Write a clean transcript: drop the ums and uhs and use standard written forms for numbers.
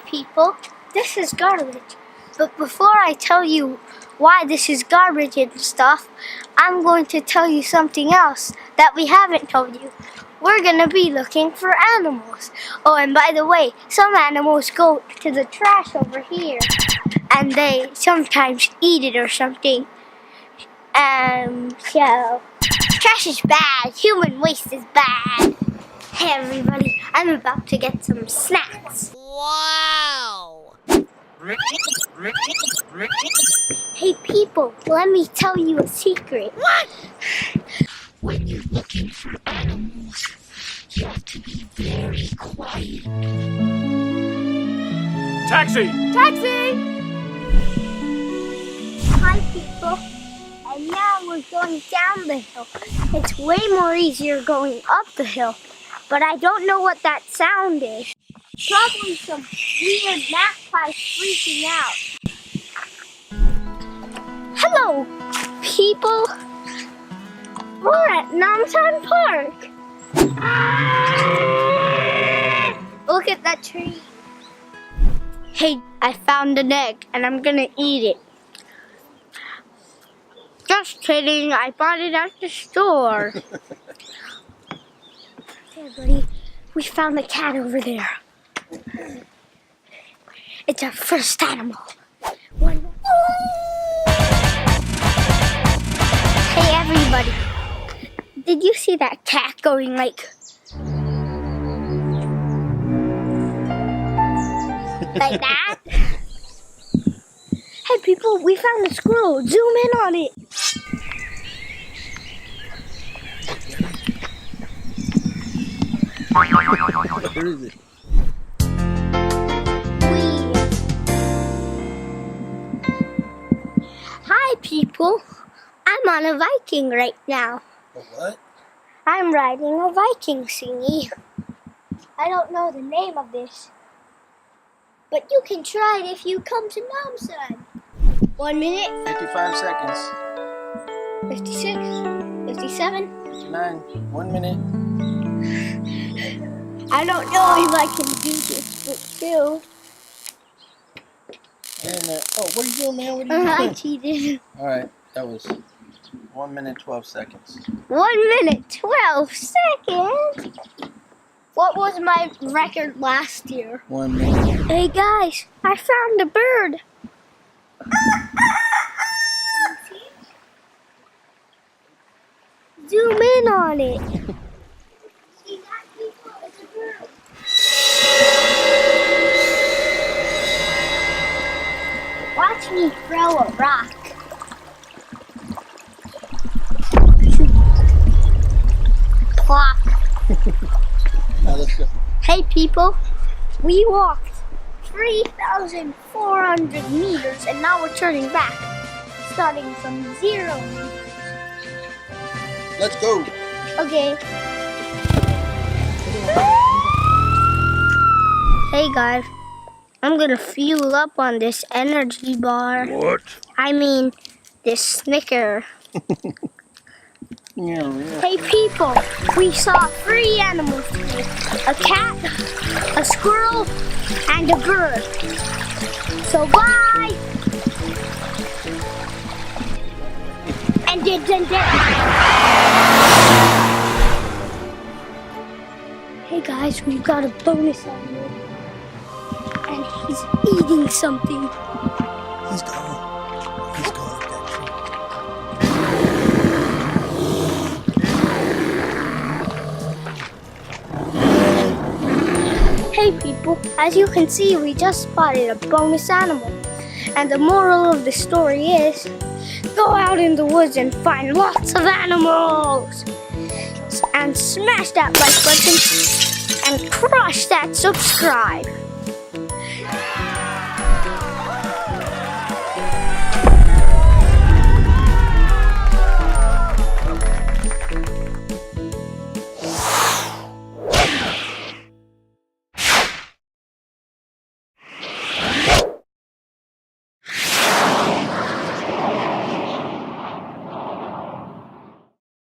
people, this is garbage. But before I tell you why this is garbage and stuff, I'm going to tell you something else that we haven't told you. We're gonna be looking for animals. Oh, and by the way, some animals go to the trash over here and they sometimes eat it or something. So trash is bad, human waste is bad. Hey everybody, I'm about to get some snacks. Wow! Hey people, let me tell you a secret. What? When you're looking for animals, you have to be very quiet. Taxi! Taxi! Hi people, and now we're going down the hill. It's way more easier going up the hill, but I don't know what that sound is. Probably some weird magpie freaking out. Hello, people. We're at Namsan Park. Look at that tree. Hey, I found an egg and I'm gonna eat it. Just kidding, I bought it at the store. Hey buddy, we found a cat over there. It's our first animal. Hey everybody, did you see that cat going like that? Hey people, we found a squirrel. Zoom in on it. Where is it? Hi people, I'm on a Viking right now. A what? I'm riding a Viking thingy. I don't know the name of this, but you can try it if you come to Namsan. 1 minute, 55 seconds. 56, 57. 59. 1 minute. I don't know if I can do this, but still. And, what are you doing, man? What are you I doing? cheated. Alright, that was 1 minute, 12 seconds. 1 minute, 12 seconds. What was my record last year? 1 minute. Hey guys, I found a bird. Zoom in on it. See that, people? It's a bird. Watch me throw a rock. Plop. Now let's go. Hey people, we walked 3,400 meters and now we're turning back, starting from 0 meters. Let's go. Okay. Hey guys, I'm gonna fuel up on this energy bar. What? I mean, this Snicker. Yeah. Hey people, we saw 3 animals today. A cat, a squirrel, and a bird. So bye! And Hey guys, we've got a bonus animal. And he's eating something. He's gone. He's gone. Hey people, as you can see, we just spotted a bonus animal. And the moral of the story is, go out in the woods and find lots of animals. And smash that like button and crush that subscribe.